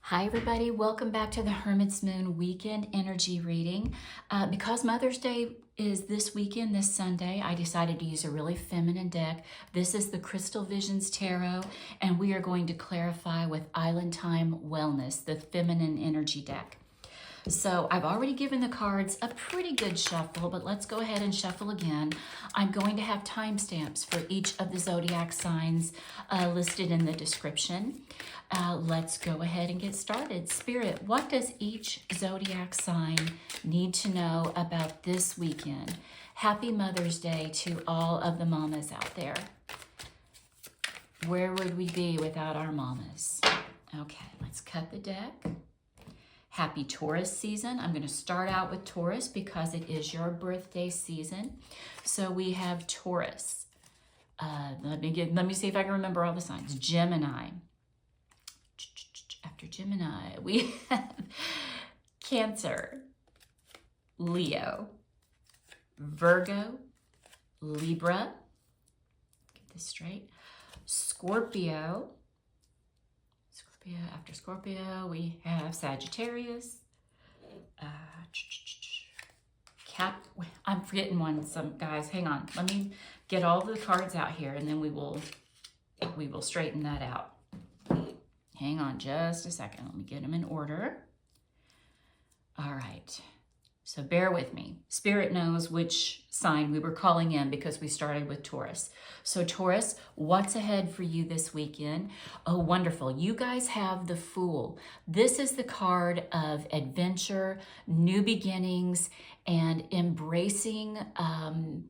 Hi everybody, welcome back to the Hermit's Moon weekend energy reading. Because Mother's Day is this weekend, this Sunday, I decided to use a really feminine deck. This is the Crystal Visions Tarot, and we are going to clarify with Island Time Wellness, the feminine energy deck. So I've already given the cards a pretty good shuffle, but let's go ahead and shuffle again. I'm going to have timestamps for each of the zodiac signs listed in the description. Let's go ahead and get started. Spirit, what does each zodiac sign need to know about this weekend? Happy Mother's Day to all of the mamas out there. Where would we be without our mamas? Okay, let's cut the deck. Happy Taurus season. I'm going to start out with Taurus because it is your birthday season. So we have Taurus. Let me see if I can remember all the signs. Gemini. After Gemini, we have Cancer, Leo, Virgo, Libra. Get this straight. Scorpio. After Scorpio, we have Sagittarius. I'm forgetting one. Some guys, hang on. Let me get all the cards out here, and then we will straighten that out. Hang on just a second. Let me get them in order. All right. So bear with me. Spirit knows which sign we were calling in because we started with Taurus. So Taurus, what's ahead for you this weekend? Oh, wonderful. You guys have the Fool. This is the card of adventure, new beginnings, and embracing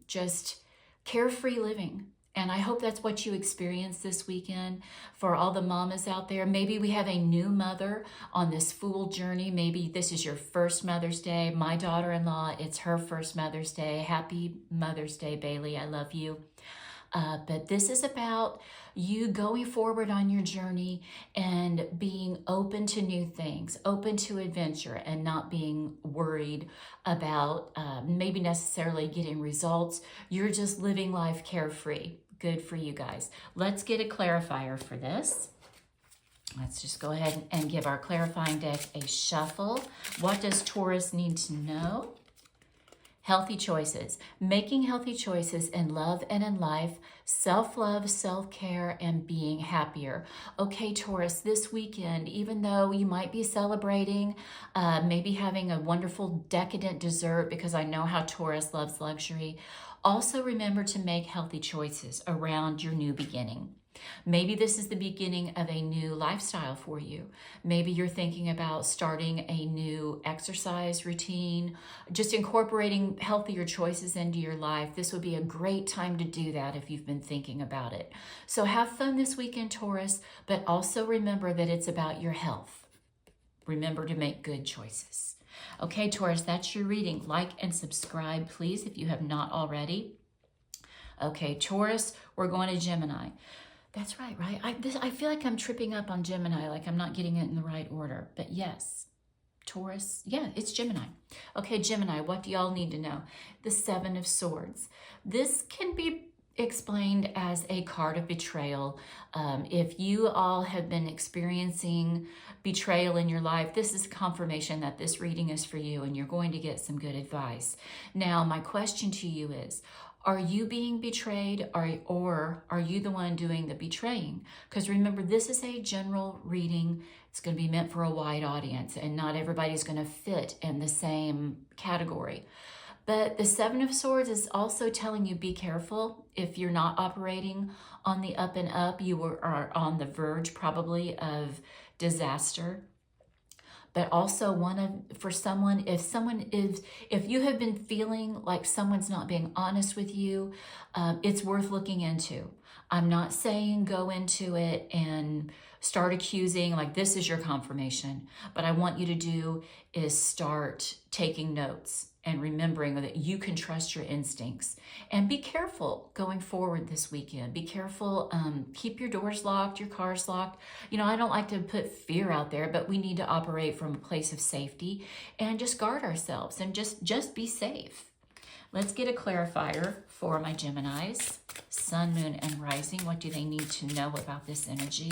just carefree living. And I hope that's what you experience this weekend. For all the mamas out there, maybe we have a new mother on this Fool journey. Maybe this is your first Mother's Day. My daughter-in-law, it's her first Mother's Day. Happy Mother's Day, Bailey. I love you. But this is about you going forward on your journey and being open to new things, open to adventure, and not being worried about maybe necessarily getting results. You're just living life carefree. Good for you guys. Let's get a clarifier for this. Let's just go ahead and give our clarifying deck a shuffle. What does Taurus need to know? Healthy choices. Making healthy choices in love and in life. Self-love, self-care, and being happier. Okay, Taurus, this weekend, even though you might be celebrating, maybe having a wonderful decadent dessert, because I know how Taurus loves luxury, also remember to make healthy choices around your new beginning. Maybe this is the beginning of a new lifestyle for you. Maybe you're thinking about starting a new exercise routine, just incorporating healthier choices into your life. This would be a great time to do that if you've been thinking about it. So have fun this weekend, Taurus, but also remember that it's about your health. Remember to make good choices. Okay, Taurus, that's your reading. Like and subscribe, please, if you have not already. Okay, Taurus, we're going to Gemini. That's right? I feel like I'm tripping up on Gemini, like I'm not getting it in the right order. But yes, Taurus, yeah, it's Gemini. Okay, Gemini, what do y'all need to know? The Seven of Swords. This can be explained as a card of betrayal. If you all have been experiencing betrayal in your life, this is confirmation that this reading is for you and you're going to get some good advice. Now, my question to you is, are you being betrayed or are you the one doing the betraying? Because remember, this is a general reading. It's going to be meant for a wide audience and not everybody's going to fit in the same category. But the Seven of Swords is also telling you be careful. If you're not operating on the up and up, you are on the verge probably of disaster. But also if you have been feeling like someone's not being honest with you, it's worth looking into. I'm not saying go into it and start accusing, like this is your confirmation. But I want you to do is start taking notes and remembering that you can trust your instincts. And be careful going forward this weekend. Be careful, keep your doors locked, your cars locked. You know, I don't like to put fear out there, but we need to operate from a place of safety and just guard ourselves and just be safe. Let's get a clarifier for my Geminis. Sun, Moon, and Rising. What do they need to know about this energy?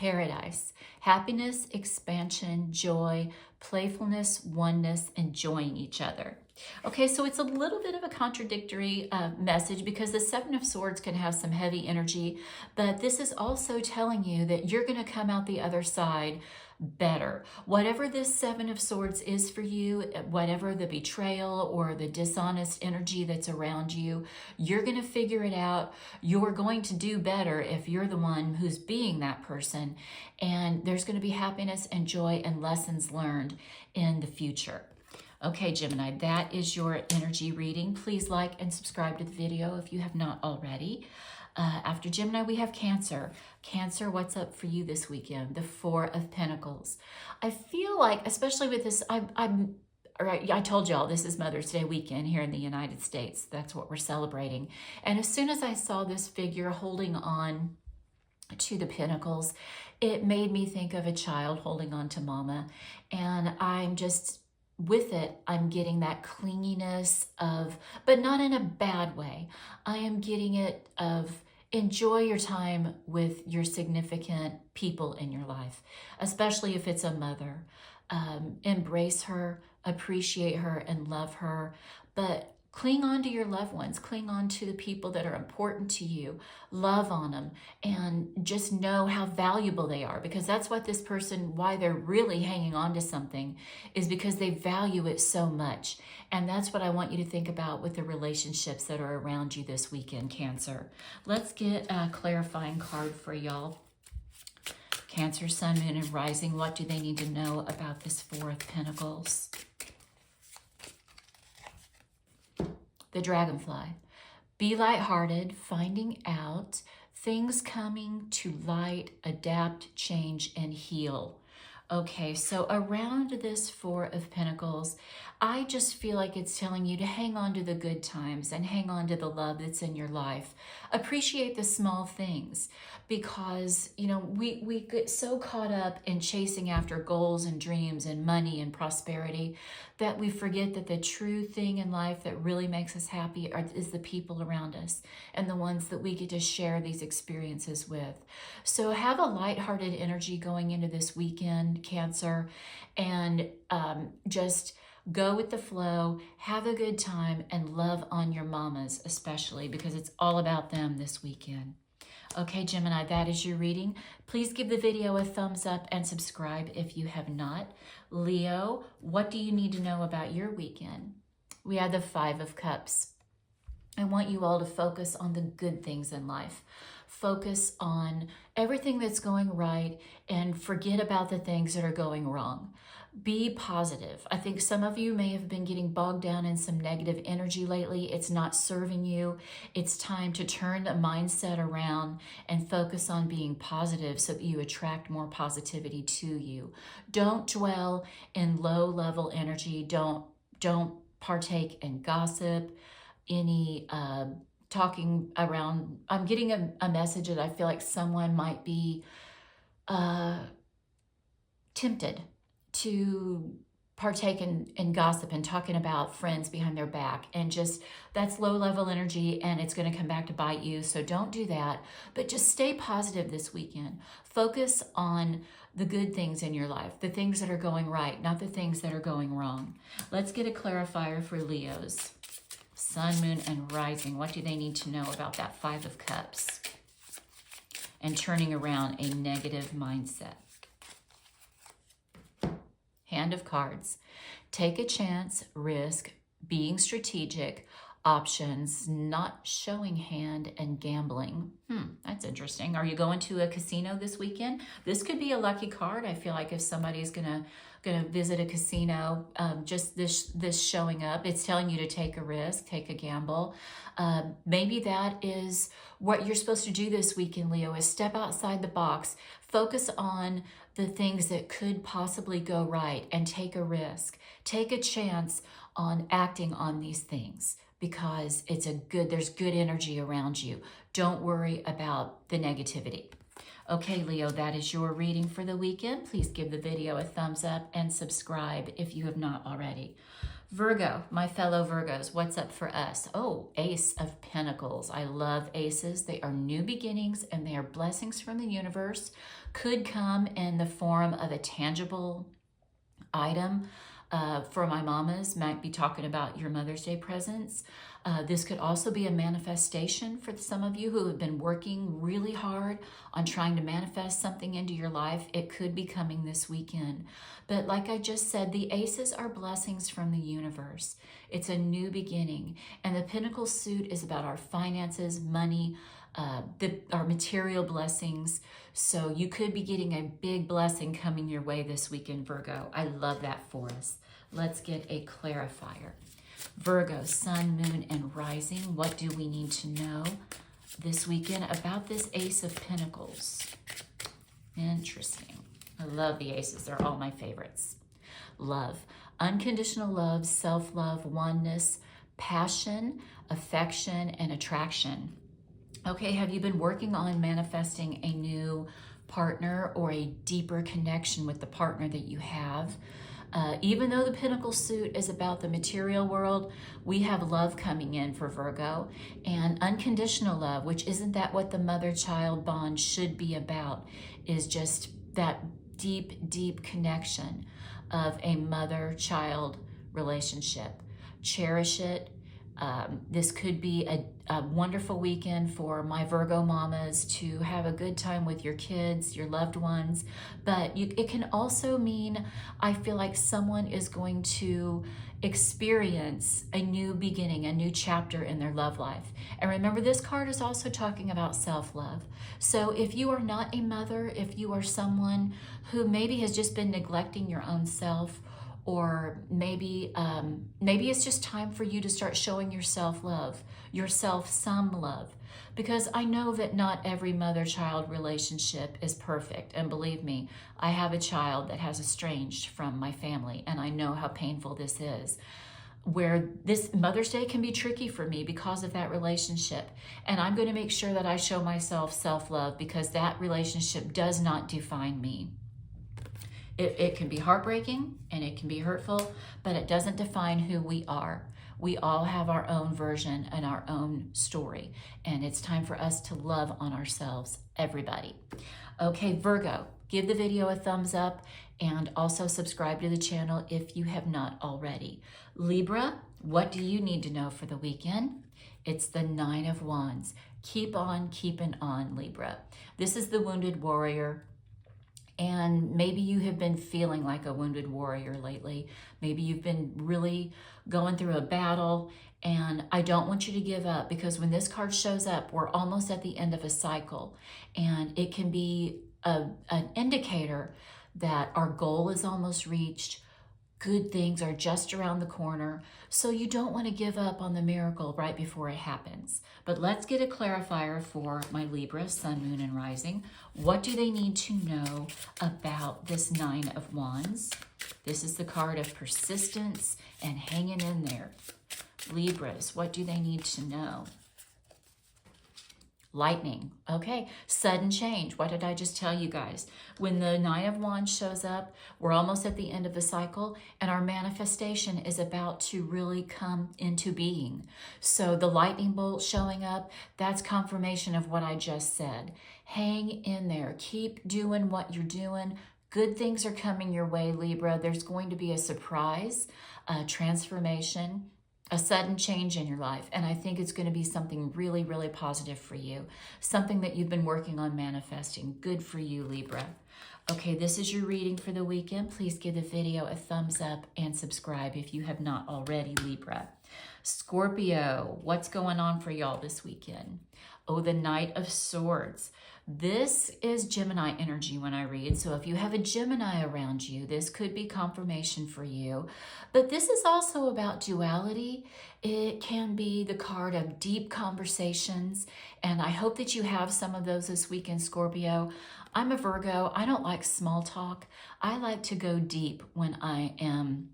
Paradise, happiness, expansion, joy, playfulness, oneness, enjoying each other. Okay, so it's a little bit of a contradictory message because the Seven of Swords can have some heavy energy, but this is also telling you that you're going to come out the other side better. Whatever this Seven of Swords is for you, whatever the betrayal or the dishonest energy that's around you, you're going to figure it out. You're going to do better if you're the one who's being that person. And there's going to be happiness and joy and lessons learned in the future. Okay, Gemini, that is your energy reading. Please like and subscribe to the video if you have not already. After Gemini, we have Cancer. Cancer, what's up for you this weekend? The Four of Pentacles. I feel like, especially with this, I told y'all this is Mother's Day weekend here in the United States. That's what we're celebrating. And as soon as I saw this figure holding on to the pentacles, it made me think of a child holding on to mama. And I'm just, with it, I'm getting that clinginess of, but not in a bad way. I am getting it of enjoy your time with your significant people in your life, especially if it's a mother. Embrace her, appreciate her, and love her, but cling on to your loved ones. Cling on to the people that are important to you. Love on them and just know how valuable they are, because that's what this person, why they're really hanging on to something, is because they value it so much. And that's what I want you to think about with the relationships that are around you this weekend, Cancer. Let's get a clarifying card for y'all. Cancer, Sun, Moon, and Rising. What do they need to know about this Four of Pentacles? The Dragonfly. Be lighthearted, finding out, things coming to light, adapt, change, and heal. Okay, so around this Four of Pentacles, I just feel like it's telling you to hang on to the good times and hang on to the love that's in your life. Appreciate the small things, because, you know, we get so caught up in chasing after goals and dreams and money and prosperity that we forget that the true thing in life that really makes us happy is the people around us and the ones that we get to share these experiences with. So have a lighthearted energy going into this weekend, Cancer, and just go with the flow, have a good time, and love on your mamas, especially because it's all about them this weekend. Okay, Gemini, that is your reading. Please give the video a thumbs up and subscribe if you have not. Leo, what do you need to know about your weekend? We have the Five of Cups. I want you all to focus on the good things in life. Focus on everything that's going right and forget about the things that are going wrong. Be positive. I think some of you may have been getting bogged down in some negative energy lately. It's not serving you. It's time to turn the mindset around and focus on being positive so that you attract more positivity to you. Don't dwell in low-level energy. Don't partake in gossip, any talking around. I'm getting a message that I feel like someone might be tempted to partake in gossip and talking about friends behind their back, and just that's low level energy and it's going to come back to bite you. So don't do that, but just stay positive this weekend. Focus on the good things in your life, the things that are going right, not the things that are going wrong. Let's get a clarifier for Leos. Sun, Moon, and Rising. What do they need to know about that Five of Cups and turning around a negative mindset? Hand of Cards. Take a chance, risk, being strategic, options, not showing hand, and gambling. That's interesting. Are you going to a casino this weekend? This could be a lucky card. I feel like if somebody's gonna visit a casino, just this showing up, it's telling you to take a risk, take a gamble. Maybe that is what you're supposed to do this weekend, Leo, is step outside the box, focus on the things that could possibly go right, and take a risk. Take a chance on acting on these things, because there's good energy around you. Don't worry about the negativity. Okay, Leo, that is your reading for the weekend. Please give the video a thumbs up and subscribe if you have not already. Virgo, my fellow Virgos, what's up for us? Oh, Ace of Pentacles. I love aces. They are new beginnings and they are blessings from the universe. Could come in the form of a tangible item. For my mamas, might be talking about your Mother's Day presents. This could also be a manifestation for some of you who have been working really hard on trying to manifest something into your life. It could be coming this weekend. But like I just said, the aces are blessings from the universe. It's a new beginning. And the Pentacle suit is about our finances, money, our material blessings. So you could be getting a big blessing coming your way this weekend, Virgo. I love that for us. Let's get a clarifier. Virgo, sun, moon, and rising. What do we need to know this weekend about this Ace of Pentacles? Interesting. I love the aces. They're all my favorites. Love. Unconditional love, self-love, oneness, passion, affection, and attraction. Okay, have you been working on manifesting a new partner or a deeper connection with the partner that you have? Even though the Pentacle suit is about the material world, we have love coming in for Virgo, and unconditional love, which isn't that what the mother-child bond should be about, is just that deep, deep connection of a mother-child relationship. Cherish it. This could be a wonderful weekend for my Virgo mamas to have a good time with your kids, your loved ones. But it can also mean, I feel like someone is going to experience a new beginning, a new chapter in their love life. And remember, this card is also talking about self-love. So if you are not a mother, if you are someone who maybe has just been neglecting your own self, or maybe it's just time for you to start showing yourself some love. Because I know that not every mother-child relationship is perfect. And believe me, I have a child that has estranged from my family, and I know how painful this is. Where this Mother's Day can be tricky for me because of that relationship. And I'm going to make sure that I show myself self-love, because that relationship does not define me. It can be heartbreaking and it can be hurtful, but it doesn't define who we are. We all have our own version and our own story, and it's time for us to love on ourselves, everybody. Okay, Virgo, give the video a thumbs up and also subscribe to the channel if you have not already. Libra, what do you need to know for the weekend? It's the Nine of Wands. Keep on keeping on, Libra. This is the wounded warrior. And maybe you have been feeling like a wounded warrior lately. Maybe you've been really going through a battle, and I don't want you to give up, because when this card shows up, we're almost at the end of a cycle, and it can be an indicator that our goal is almost reached. Good things are just around the corner, so you don't want to give up on the miracle right before it happens. But let's get a clarifier for my Libra, Sun, Moon, and Rising. What do they need to know about this Nine of Wands? This is the card of persistence and hanging in there. Libras, what do they need to know? Lightning. Okay, sudden change. What did I just tell you guys? When the Nine of Wands shows up, we're almost at the end of the cycle, and our manifestation is about to really come into being. So the lightning bolt showing up, that's confirmation of what I just said. Hang in there. Keep doing what you're doing. Good things are coming your way, Libra. There's going to be a surprise, a transformation, a sudden change in your life. And I think it's going to be something really, really positive for you. Something that you've been working on manifesting. Good for you, Libra. Okay, this is your reading for the weekend. Please give the video a thumbs up and subscribe if you have not already, Libra. Scorpio, what's going on for y'all this weekend? Oh, the Knight of Swords. This is Gemini energy when I read. So if you have a Gemini around you, this could be confirmation for you. But this is also about duality. It can be the card of deep conversations. And I hope that you have some of those this weekend, Scorpio. I'm a Virgo. I don't like small talk. I like to go deep when I am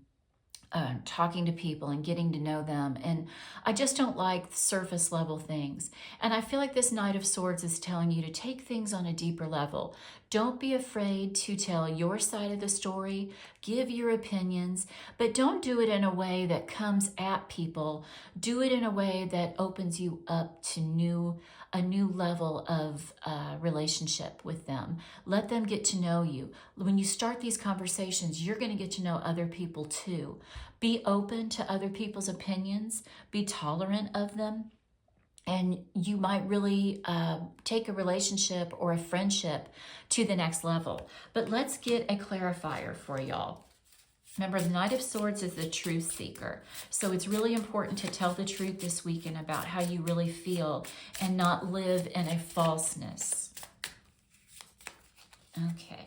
talking to people and getting to know them. And I just don't like surface level things. And I feel like this Knight of Swords is telling you to take things on a deeper level. Don't be afraid to tell your side of the story, give your opinions, but don't do it in a way that comes at people. Do it in a way that opens you up to a new level of relationship with them. Let them get to know you. When you start these conversations, you're going to get to know other people too. Be open to other people's opinions. Be tolerant of them. And you might really take a relationship or a friendship to the next level. But let's get a clarifier for y'all. Remember, the Knight of Swords is the truth seeker. So it's really important to tell the truth this weekend about how you really feel and not live in a falseness. Okay.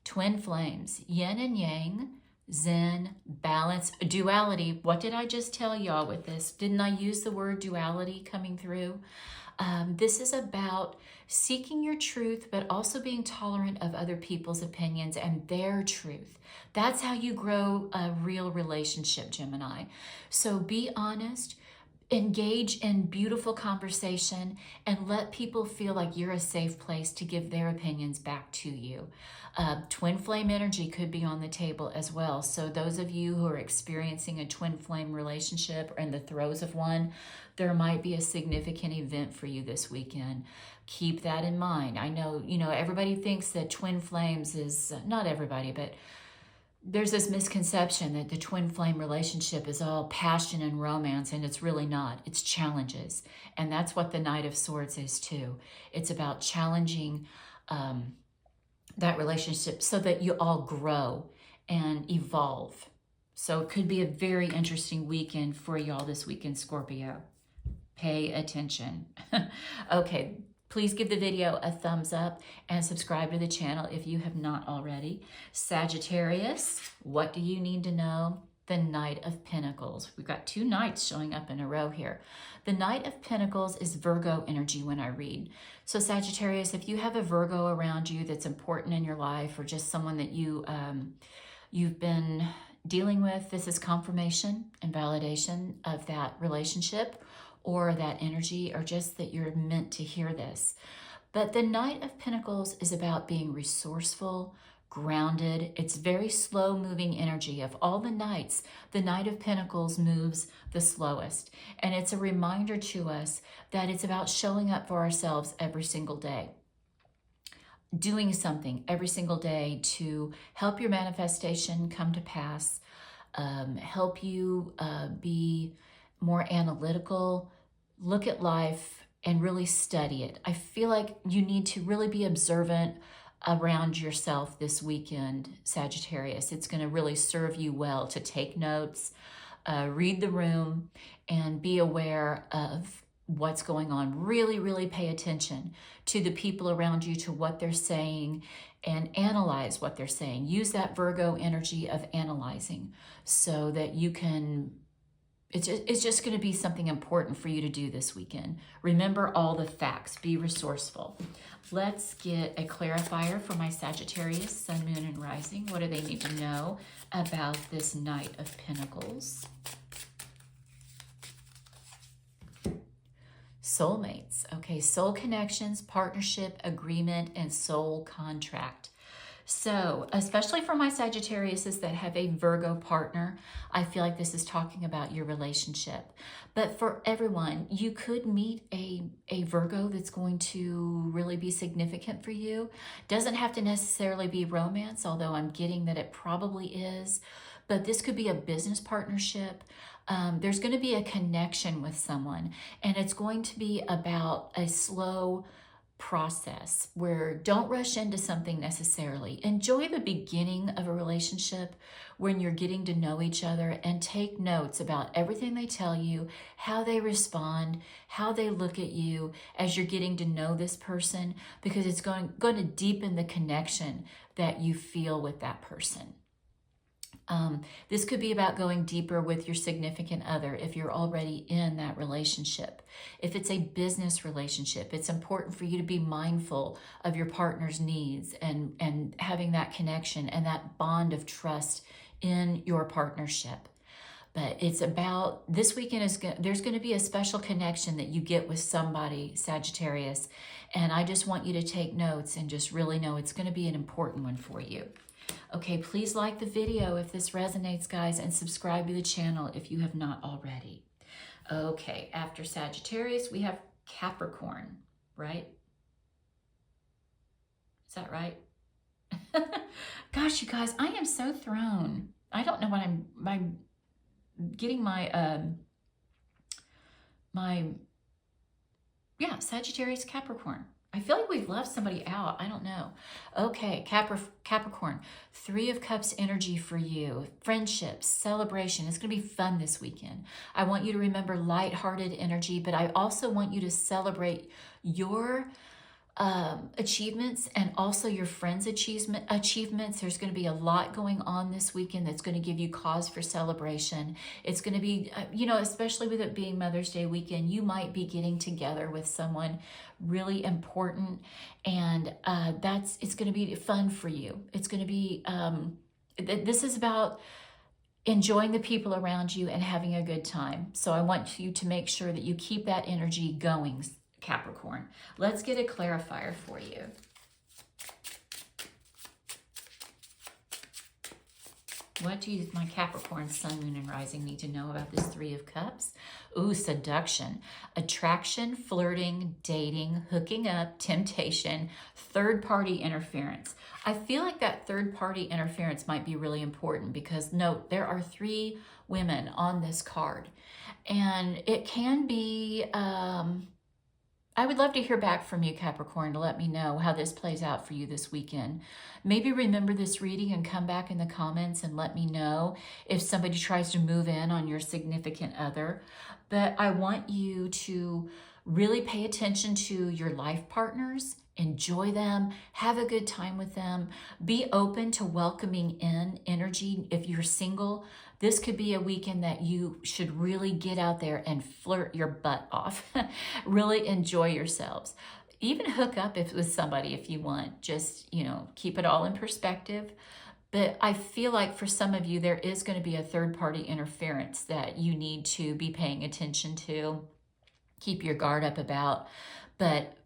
Twin flames, yin and yang, zen, balance, duality. What did I just tell y'all with this? Didn't I use the word duality coming through? This is about seeking your truth, but also being tolerant of other people's opinions and their truth. That's how you grow a real relationship, Gemini. So be honest, engage in beautiful conversation, and let people feel like you're a safe place to give their opinions back to you. Twin flame energy could be on the table as well. So those of you who are experiencing a twin flame relationship or in the throes of one, there might be a significant event for you this weekend. Keep that in mind. I know, everybody thinks that twin flames is, not everybody, but there's this misconception that the twin flame relationship is all passion and romance, and it's really not. It's challenges. And that's what the Knight of Swords is too. It's about challenging that relationship so that you all grow and evolve. So it could be a very interesting weekend for y'all this weekend, Scorpio. Pay attention. Okay, please give the video a thumbs up and subscribe to the channel if you have not already. Sagittarius, what do you need to know? The Knight of Pentacles. We've got two knights showing up in a row here. The Knight of Pentacles is Virgo energy when I read. So Sagittarius, if you have a Virgo around you that's important in your life, or just someone that you've been dealing with, this is confirmation and validation of that relationship or that energy, or just that you're meant to hear this. But the Knight of Pentacles is about being resourceful, grounded. It's very slow moving energy. Of all the knights, the Knight of Pentacles moves the slowest. And it's a reminder to us that it's about showing up for ourselves every single day. Doing something every single day to help your manifestation come to pass, help you be more analytical, look at life and really study it. I feel like you need to really be observant around yourself this weekend, Sagittarius. It's going to really serve you well to take notes, read the room, and be aware of what's going on. Really, really pay attention to the people around you, to what they're saying, and analyze what they're saying. Use that Virgo energy of analyzing so that you can, it's just going to be something important for you to do this weekend. Remember all the facts. Be resourceful. Let's get a clarifier for my Sagittarius, Sun, Moon, and Rising. What do they need to know about this Knight of Pentacles? Soulmates. Okay, soul connections, partnership, agreement, and soul contract. So, especially for my Sagittariuses that have a Virgo partner, I feel like this is talking about your relationship. But for everyone, you could meet a Virgo that's going to really be significant for you. Doesn't have to necessarily be romance, although I'm getting that it probably is. But this could be a business partnership. There's going to be a connection with someone, and it's going to be about a slow process where don't rush into something necessarily. Enjoy the beginning of a relationship when you're getting to know each other, and take notes about everything they tell you, how they respond, how they look at you as you're getting to know this person, because it's going to deepen the connection that you feel with that person. This could be about going deeper with your significant other if you're already in that relationship. If it's a business relationship, it's important for you to be mindful of your partner's needs and having that connection and that bond of trust in your partnership. But it's about, this weekend there's going to be a special connection that you get with somebody, Sagittarius. And I just want you to take notes and just really know it's going to be an important one for you. Okay, please like the video if this resonates, guys, and subscribe to the channel if you have not already. Okay, after Sagittarius, we have Capricorn, right? Is that right? Gosh, you guys, I am so thrown. I don't know what I'm getting yeah, Sagittarius, Capricorn. I feel like we've left somebody out. I don't know. Okay, Capricorn, 3 of Cups energy for you. Friendships, celebration. It's going to be fun this weekend. I want you to remember lighthearted energy, but I also want you to celebrate your achievements and also your friends' achievements. There's going to be a lot going on this weekend that's going to give you cause for celebration. It's going to be, you know, especially with it being Mother's Day weekend, you might be getting together with someone really important, and it's going to be fun for you. It's going to be, this is about enjoying the people around you and having a good time. So I want you to make sure that you keep that energy going, Capricorn. Let's get a clarifier for you. What do my Capricorn, Sun, Moon, and Rising need to know about this 3 of Cups? Ooh, seduction, attraction, flirting, dating, hooking up, temptation, third-party interference. I feel like that third-party interference might be really important because, note, there are 3 women on this card. And it can be... I would love to hear back from you, Capricorn, to let me know how this plays out for you this weekend. Maybe remember this reading and come back in the comments and let me know if somebody tries to move in on your significant other. But I want you to really pay attention to your life partners, enjoy them, have a good time with them, be open to welcoming in energy. If you're single, this could be a weekend that you should really get out there and flirt your butt off. Really enjoy yourselves. Even hook up with somebody if you want. Just, you know, keep it all in perspective. But I feel like for some of you, there is going to be a third-party interference that you need to be paying attention to. Keep your guard up about. But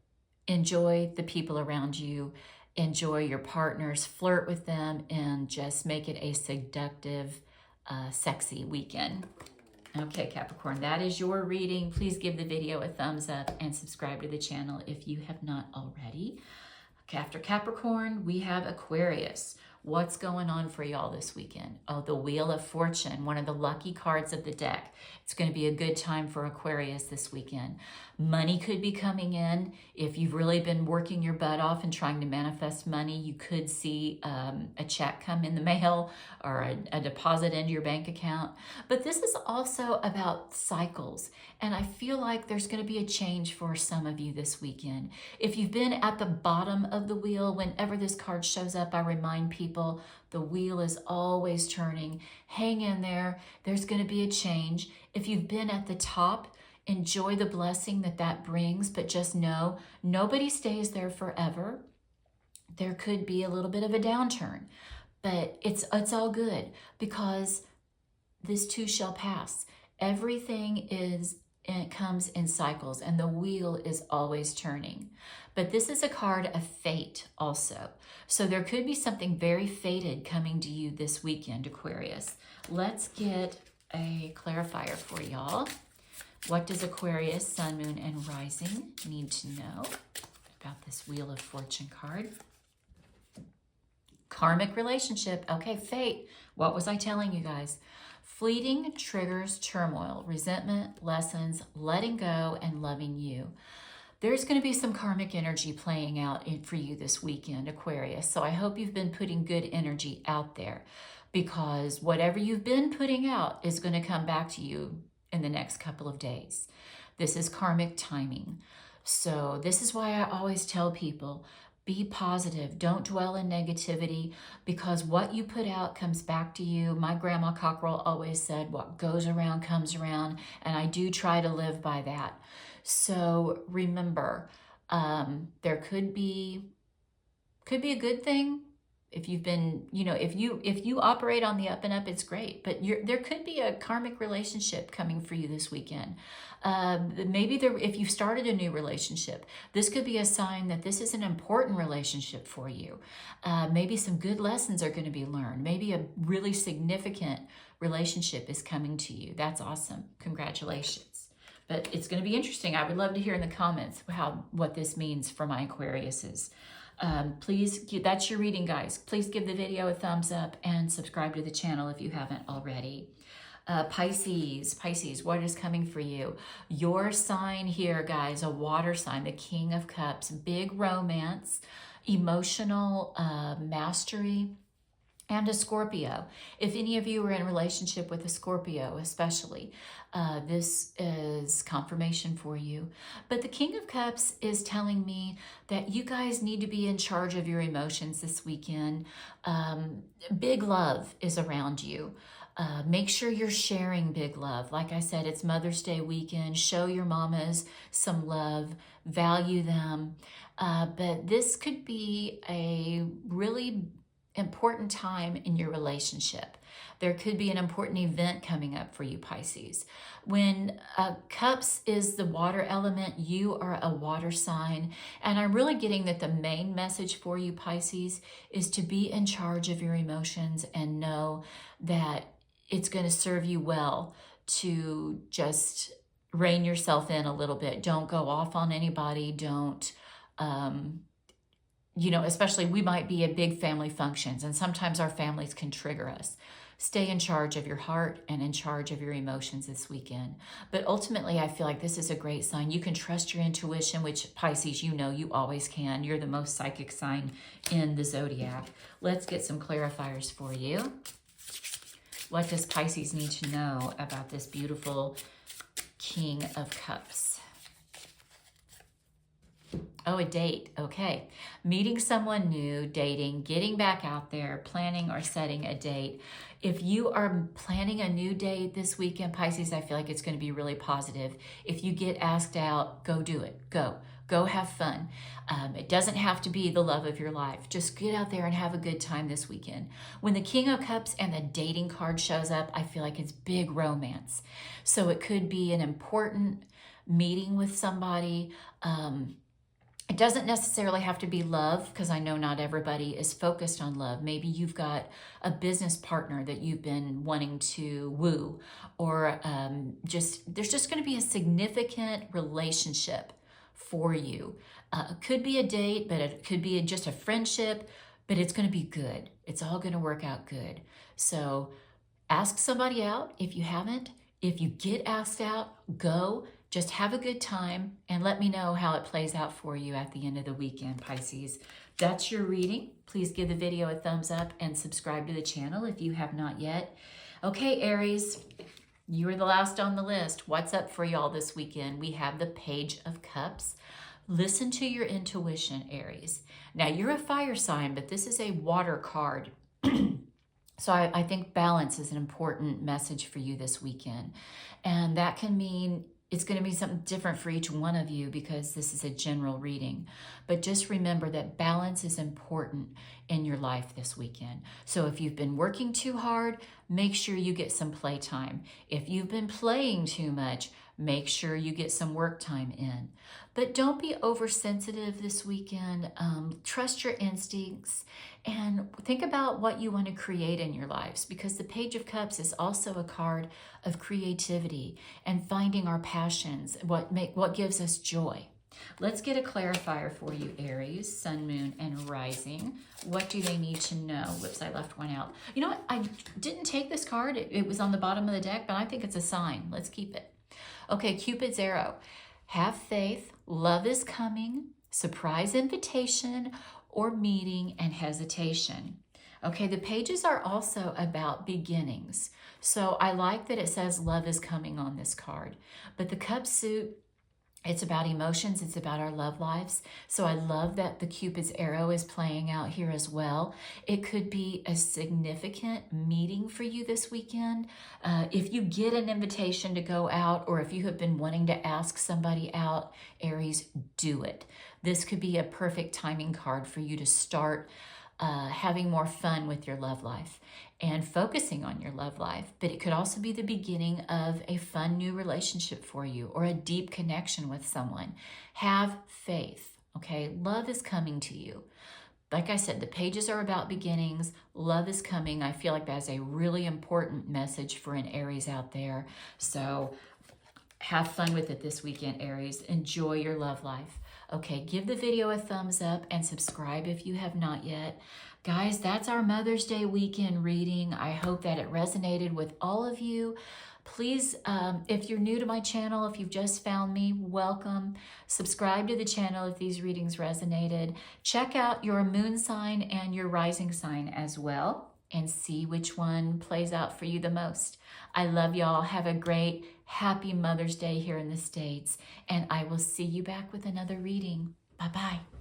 enjoy the people around you. Enjoy your partners. Flirt with them and just make it a seductive, sexy weekend. Okay, Capricorn, that is your reading. Please give the video a thumbs up and subscribe to the channel if you have not already. Okay, after Capricorn, we have Aquarius. What's going on for y'all this weekend? Oh, the Wheel of Fortune, one of the lucky cards of the deck. It's going to be a good time for Aquarius this weekend. Money could be coming in. If you've really been working your butt off and trying to manifest money, you could see a check come in the mail or a deposit into your bank account. But this is also about cycles. And I feel like there's going to be a change for some of you this weekend. If you've been at the bottom of the wheel, whenever this card shows up, I remind people the wheel is always turning. Hang in there. There's going to be a change. If you've been at the top, enjoy the blessing that brings, but just know nobody stays there forever. There could be a little bit of a downturn, but it's all good because this too shall pass. Everything it comes in cycles and the wheel is always turning. But this is a card of fate also. So there could be something very fated coming to you this weekend, Aquarius. Let's get a clarifier for y'all. What does Aquarius, Sun, Moon, and Rising need to know about this Wheel of Fortune card? Karmic relationship. Okay, fate. What was I telling you guys? Fleeting triggers turmoil, resentment, lessons, letting go, and loving you. There's going to be some karmic energy playing out for you this weekend, Aquarius. So I hope you've been putting good energy out there because whatever you've been putting out is going to come back to you in the next couple of days. This is karmic timing. So this is why I always tell people, be positive. Don't dwell in negativity because what you put out comes back to you. My grandma Cockrell always said, what goes around comes around. And I do try to live by that. So remember, there could be a good thing, If you've been, you know, if you operate on the up and up, it's great. But there could be a karmic relationship coming for you this weekend. Maybe if you started a new relationship, this could be a sign that this is an important relationship for you. Maybe some good lessons are going to be learned. Maybe a really significant relationship is coming to you. That's awesome. Congratulations. But it's going to be interesting. I would love to hear in the comments what this means for my Aquariuses. Please, that's your reading, guys. Please give the video a thumbs up and subscribe to the channel if you haven't already. Pisces, what is coming for you? Your sign here, guys, a water sign, the King of Cups, big romance, emotional mastery, and a Scorpio. If any of you are in a relationship with a Scorpio, especially, this is confirmation for you. But the King of Cups is telling me that you guys need to be in charge of your emotions this weekend. Big love is around you. Make sure you're sharing big love. Like I said, it's Mother's Day weekend. Show your mamas some love, value them. But this could be a really important time in your relationship. There could be an important event coming up for you, Pisces. When Cups is the water element, you are a water sign. And I'm really getting that the main message for you, Pisces, is to be in charge of your emotions and know that it's going to serve you well to just rein yourself in a little bit. Don't go off on anybody. Don't, you know, especially we might be at big family functions and sometimes our families can trigger us. Stay in charge of your heart and in charge of your emotions this weekend. But ultimately, I feel like this is a great sign. You can trust your intuition, which Pisces, you know you always can. You're the most psychic sign in the Zodiac. Let's get some clarifiers for you. What does Pisces need to know about this beautiful King of Cups? Oh, a date. Okay. Meeting someone new, dating, getting back out there, planning or setting a date. If you are planning a new date this weekend, Pisces, I feel like it's going to be really positive. If you get asked out, go do it. Go have fun. It doesn't have to be the love of your life. Just get out there and have a good time this weekend. When the King of Cups and the dating card shows up, I feel like it's big romance. So it could be an important meeting with somebody. It doesn't necessarily have to be love, because I know not everybody is focused on love. Maybe you've got a business partner that you've been wanting to woo, or there's just going to be a significant relationship for you. It could be a date, but it could be just a friendship, but it's going to be good. It's all going to work out good. So ask somebody out if you haven't. If you get asked out, go. Just have a good time and let me know how it plays out for you at the end of the weekend, Pisces. That's your reading. Please give the video a thumbs up and subscribe to the channel if you have not yet. Okay, Aries, you are the last on the list. What's up for y'all this weekend? We have the Page of Cups. Listen to your intuition, Aries. Now, you're a fire sign, but this is a water card. So I think balance is an important message for you this weekend. And that can mean it's going to be something different for each one of you because this is a general reading. But just remember that balance is important in your life this weekend. So if you've been working too hard, make sure you get some playtime. If you've been playing too much, make sure you get some work time in. But don't be oversensitive this weekend. Trust your instincts and think about what you want to create in your lives, because the Page of Cups is also a card of creativity and finding our passions, what gives us joy. Let's get a clarifier for you, Aries, Sun, Moon, and Rising. What do they need to know? Whoops, I left one out. You know what? I didn't take this card. It was on the bottom of the deck, but I think it's a sign. Let's keep it. Okay, Cupid's arrow. Have faith, love is coming, surprise invitation, or meeting and hesitation. Okay, the pages are also about beginnings. So I like that it says love is coming on this card. But the cup suit, it's about emotions. It's about our love lives. So I love that the Cupid's arrow is playing out here as well. It could be a significant meeting for you this weekend. If you get an invitation to go out, or if you have been wanting to ask somebody out, Aries, do it. This could be a perfect timing card for you to start having more fun with your love life and focusing on your love life. But it could also be the beginning of a fun new relationship for you or a deep connection with someone. Have faith, okay? Love is coming to you. Like I said, the pages are about beginnings. Love is coming. I feel like that's a really important message for an Aries out there. So have fun with it this weekend, Aries. Enjoy your love life. Okay, give the video a thumbs up and subscribe if you have not yet. Guys, that's our Mother's Day weekend reading. I hope that it resonated with all of you. Please, if you're new to my channel, if you've just found me, welcome. Subscribe to the channel if these readings resonated. Check out your moon sign and your rising sign as well and see which one plays out for you the most. I love y'all. Have a great, happy Mother's Day here in the States, and I will see you back with another reading. Bye-bye.